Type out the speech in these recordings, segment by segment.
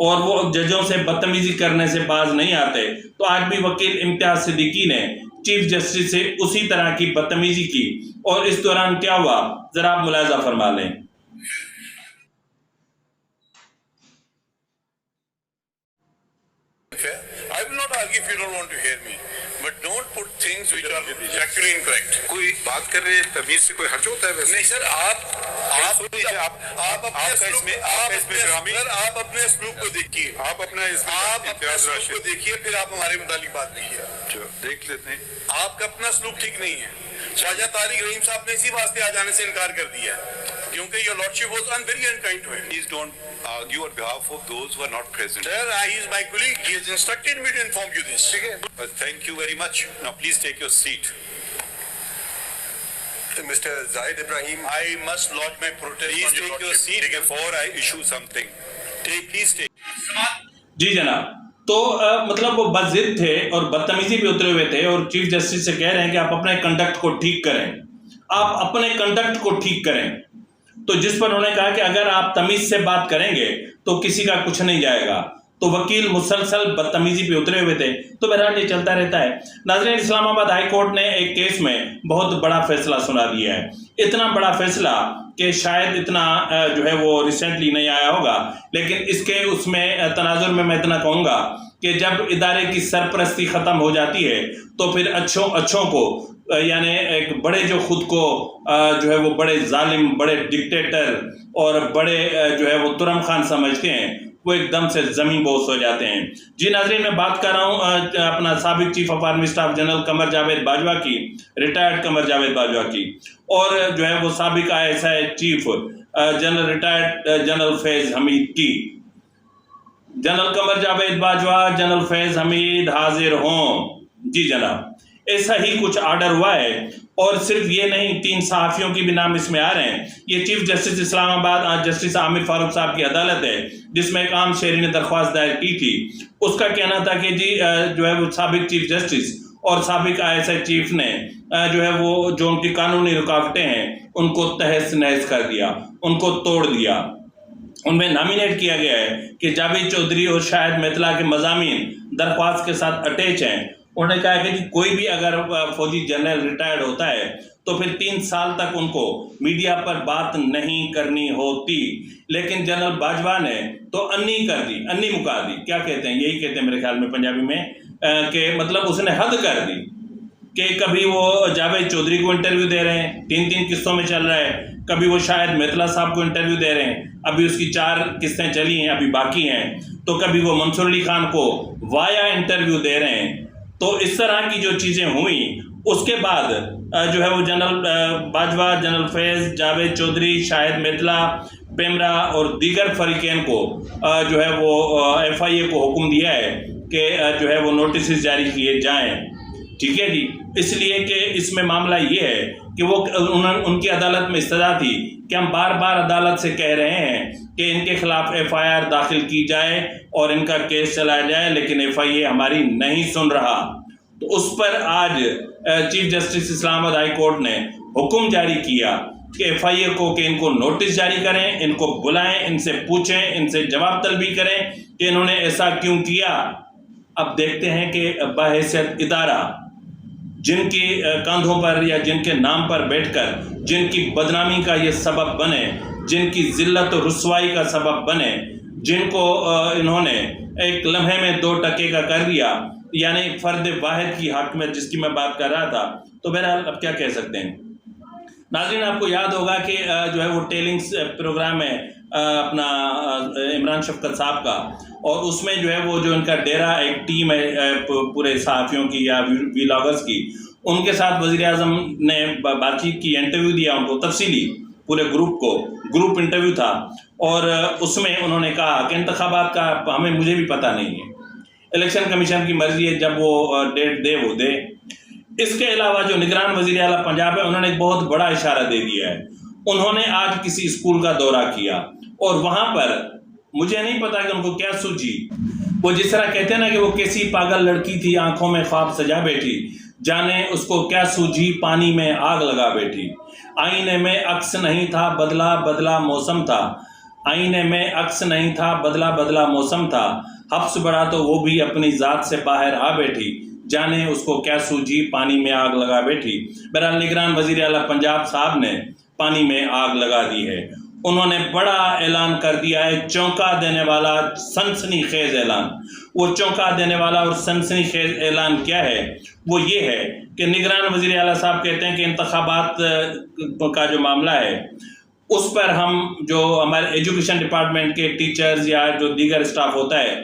اور وہ ججوں سے بدتمیزی کرنے سے باز نہیں آتے، تو آج بھی وکیل امتیاز صدیقی نے چیف جسٹس سے اسی طرح کی بدتمیزی کی، اور اس دوران کیا ہوا ذرا آپ ملاحظہ فرما لیں۔ I will not argue if you don't want to hear me, but don't put things which are factually incorrect. کوئی بات کر رہے ہیں تمیز سے کوئی حرج ہوتا ہے ویسے؟ نہیں سر، آپ اپنے اسلوب کو دیکھیے، آپ اپنا اسلوب کو دیکھیے، پھر آپ ہمارے متعلق بات کیجیے۔ دیکھ لیتے ہیں۔ آپ کا اپنا اسلوب ٹھیک نہیں ہے۔ خواجہ طارق رحیم صاحب نے اسی واسطے آ جانے سے انکار کر دیا کیونکہ your lordship was very unkind to him. Please don't argue on behalf of those who are not present. Sir, he is my colleague. He has instructed me to inform you this. But thank you very much. Now please take your seat. Mr. Zahid Ibrahim, I must lodge my protest. Please take your seat before I issue something. Please take. جی جناب، تو مطلب وہ بضد تھے اور بدتمیزی پہ اترے ہوئے تھے، اور چیف جسٹس سے کہہ رہے ہیں کہ آپ اپنے کنڈکٹ کو ٹھیک کریں، آپ اپنے کنڈکٹ کو ٹھیک کریں۔ تو جس پر انہوں نے کہا کہ اگر آپ تمیز سے بات کریں گے تو کسی کا کچھ نہیں جائے گا، تو وکیل مسلسل بدتمیزی پہ اترے ہوئے تھے۔ تو بہرحال یہ چلتا رہتا ہے۔ ناظرین، اسلام آباد ہائی کورٹ نے ایک کیس میں بہت بڑا فیصلہ سنا دیا ہے، اتنا بڑا فیصلہ کہ شاید اتنا جو ہے وہ ریسنٹلی نہیں آیا ہوگا، لیکن اس میں تناظر میں اتنا کہوں گا کہ جب ادارے کی سرپرستی ختم ہو جاتی ہے تو پھر اچھوں کو، یعنی ایک بڑے جو خود کو جو ہے وہ بڑے ظالم، بڑے ڈکٹیٹر اور بڑے جو ہے وہ ترم خان سمجھتے ہیں، وہ ایک دم سے زمین بوس ہو جاتے ہیں۔ جی ناظرین، میں بات کر رہا ہوں اپنا سابق chief of army staff general Qamar Javed Bajwa کی، ریٹائرڈ قمر جاوید باجوہ کی، اور جو ہے وہ سابق ISI chief general retired general Faiz Hamid کی۔ جنرل قمر جاوید باجوہ، جنرل فیض حمید حاضر ہوں۔ جی جناب، ایسا ہی کچھ آرڈر ہوا ہے، اور صرف یہ نہیں، 3 صحافیوں کی بھی نام اس میں آ رہے ہیں۔ یہ چیف جسٹس اسلام آباد آج جسٹس عامر فاروق صاحب کی عدالت ہے، جس میں ایک عام شہری نے درخواست دائر کی تھی۔ اس کا کہنا تھا کہ جی جو ہے وہ سابق چیف جسٹس اور سابق ISI چیف نے جو ہے وہ جو ان کی قانونی رکاوٹیں ہیں ان کو تہس نہس کر دیا، ان کو توڑ دیا۔ ان میں نامینیٹ کیا گیا ہے کہ جاوید چودھری اور شاہد میتلا کے مضامین درخواست کے ساتھ اٹیچ ہیں۔ انہوں نے کہا کہ کوئی بھی اگر فوجی جنرل ریٹائرڈ ہوتا ہے تو پھر 3 سال تک ان کو میڈیا پر بات نہیں کرنی ہوتی، لیکن جنرل باجوہ نے تو انی کر دی، انی مکا دی، کیا کہتے ہیں، یہی کہتے ہیں میرے خیال میں پنجابی میں، کہ مطلب اس نے حد کر دی کہ کبھی وہ جاوید چودھری کو انٹرویو دے رہے ہیں، 3 قسطوں میں چل رہا ہے، کبھی وہ شاہد میتلا صاحب کو انٹرویو دے رہے ہیں، ابھی اس کی 4 قسطیں چلی ہیں، ابھی باقی ہیں، تو کبھی وہ منصور علی خان کو وایا انٹرویو دے رہے ہیں۔ تو اس طرح کی جو چیزیں ہوئیں، اس کے بعد جو ہے وہ جنرل باجوہ، جنرل فیض، جاوید چودھری، شاہد میتلا، پیمرا اور دیگر فریقین کو جو ہے وہ FIA کو حکم دیا ہے کہ جو ہے وہ نوٹسز جاری کیے جائیں۔ ٹھیک ہے جی، اس لیے کہ اس میں معاملہ یہ ہے کہ وہ ان کی عدالت میں استدعا تھی کہ ہم بار بار عدالت سے کہہ رہے ہیں کہ ان کے خلاف FIR داخل کی جائے اور ان کا کیس چلایا جائے، لیکن FIA ہماری نہیں سن رہا۔ تو اس پر آج چیف جسٹس اسلام آباد ہائی کورٹ نے حکم جاری کیا کہ FIA کو کہ ان کو نوٹس جاری کریں، ان کو بلائیں، ان سے پوچھیں، ان سے جواب طلبی کریں کہ انہوں نے ایسا کیوں کیا۔ اب دیکھتے ہیں کہ بحیثیت ادارہ جن کی کاندھوں پر یا جن کے نام پر بیٹھ کر جن کی بدنامی کا یہ سبب بنے، جن کی ذلت و رسوائی کا سبب بنے، جن کو انہوں نے ایک لمحے میں 2 ٹکے کا کر دیا، یعنی فرد واحد کی حاکمیت جس کی میں بات کر رہا تھا، تو بہرحال اب کیا کہہ سکتے ہیں۔ ناظرین، آپ کو یاد ہوگا کہ جو ہے وہ ٹیلنگز پروگرام ہے اپنا عمران شفقت صاحب کا، اور اس میں جو ہے وہ جو ان کا ڈیرا ایک ٹیم ہے پورے صحافیوں کی یا ویلاگرز کی، ان کے ساتھ وزیر اعظم نے بات چیت کی، انٹرویو دیا ان کو تفصیلی، پورے گروپ کو، گروپ انٹرویو تھا، اور اس میں انہوں نے کہا کہ انتخابات کا مجھے بھی پتہ نہیں ہے، الیکشن کمیشن کی مرضی ہے، جب وہ ڈیٹ دے وہ دے۔ اس کے علاوہ جو نگران وزیر اعلیٰ پنجاب ہے، انہوں نے ایک بہت بڑا اشارہ دے دیا ہے۔ انہوں نے آج کسی اسکول کا دورہ کیا اور وہاں پر مجھے نہیں پتا کہ ان کو کیا سوچی، وہ جس طرح کہتے ہیں نا کہ وہ کیسی پاگل لڑکی تھی آنکھوں میں خواب سجا بیٹھی، جانے اس کو کیا سوجھی پانی میں آگ لگا بیٹھی، آئینے میں عکس نہیں تھا بدلا بدلا موسم تھا، آئینے میں عکس نہیں تھا، بدلا بدلا موسم تھا، حبس بڑھا تو وہ بھی اپنی ذات سے باہر آ بیٹھی، جانے اس کو کیا سوجھی پانی میں آگ لگا بیٹھی۔ بہرحال نگران وزیر اعلیٰ پنجاب صاحب نے پانی میں آگ لگا دی ہے۔ انہوں نے بڑا اعلان کر دیا ہے، چونکا دینے والا، سنسنی خیز اعلان۔ وہ چونکا دینے والا اور سنسنی خیز اعلان کیا ہے؟ وہ یہ ہے کہ نگران وزیر اعلیٰ صاحب کہتے ہیں کہ انتخابات کا جو معاملہ ہے اس پر ہم جو ہمارے ایجوکیشن ڈپارٹمنٹ کے ٹیچرز یا جو دیگر اسٹاف ہوتا ہے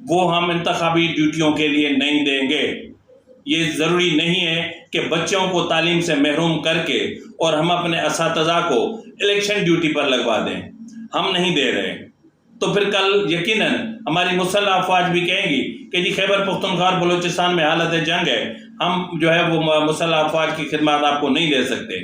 وہ ہم انتخابی ڈیوٹیوں کے لیے نہیں دیں گے۔ یہ ضروری نہیں ہے کہ بچوں کو تعلیم سے محروم کر کے اور ہم اپنے اساتذہ کو الیکشن ڈیوٹی پر لگوا دیں، ہم نہیں دے رہے۔ تو پھر کل یقیناً ہماری مسلح افواج بھی کہیں گی کہ جی خیبر پختونخوا اور بلوچستان میں حالت جنگ ہے، ہم جو ہے وہ مسلح افواج کی خدمات آپ کو نہیں دے سکتے۔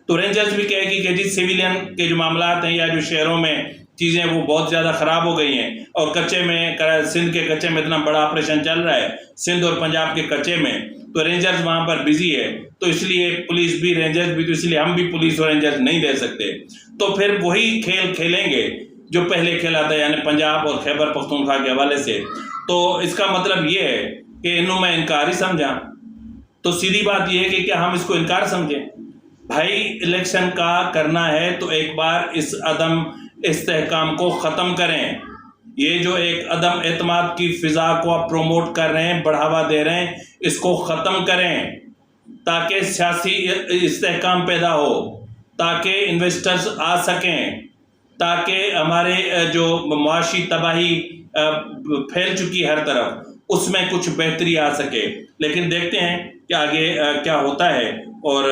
تو رینجرز بھی کہے گی کہ جی سویلین کے جو معاملات ہیں یا جو شہروں میں چیزیں وہ بہت زیادہ خراب ہو گئی ہیں، اور کچے میں سندھ کے کچے میں اتنا بڑا آپریشن چل رہا ہے، سندھ اور پنجاب کے کچے میں، تو رینجرز وہاں پر بزی ہے، تو اس لیے پولیس بھی رینجرز بھی، تو اس لیے ہم بھی پولیس اور رینجرز نہیں دے سکتے۔ تو پھر وہی کھیل کھیلیں گے جو پہلے کھیلا تھا، یعنی پنجاب اور خیبر پختونخوا کے حوالے سے۔ تو اس کا مطلب یہ ہے کہ انہوں میں انکار ہی سمجھا۔ تو سیدھی بات یہ ہے کہ کیا ہم اس کو انکار سمجھیں؟ بھائی الیکشن کا کرنا ہے تو ایک بار اس عدم استحکام کو ختم کریں۔ یہ جو ایک عدم اعتماد کی فضا کو آپ پروموٹ کر رہے ہیں، بڑھاوا دے رہے ہیں، اس کو ختم کریں تاکہ سیاسی استحکام پیدا ہو، تاکہ انویسٹرز آ سکیں، تاکہ ہمارے جو معاشی تباہی پھیل چکی ہر طرف اس میں کچھ بہتری آ سکے۔ لیکن دیکھتے ہیں کہ آگے کیا ہوتا ہے اور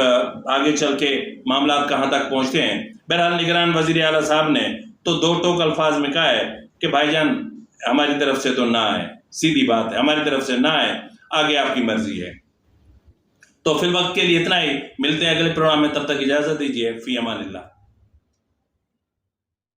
آگے چل کے معاملات کہاں تک پہنچتے ہیں۔ بہرحال نگران وزیر اعلیٰ صاحب نے تو دو ٹوک الفاظ میں کہا ہے کہ بھائی جان ہماری طرف سے تو نہ ہے، سیدھی بات ہے، ہماری طرف سے نہ ہے، آگے آپ کی مرضی ہے۔ تو فی الوقت کے لیے اتنا ہی، ملتے ہیں اگلے پروگرام میں، تب تک اجازت دیجیے، فی امان اللہ۔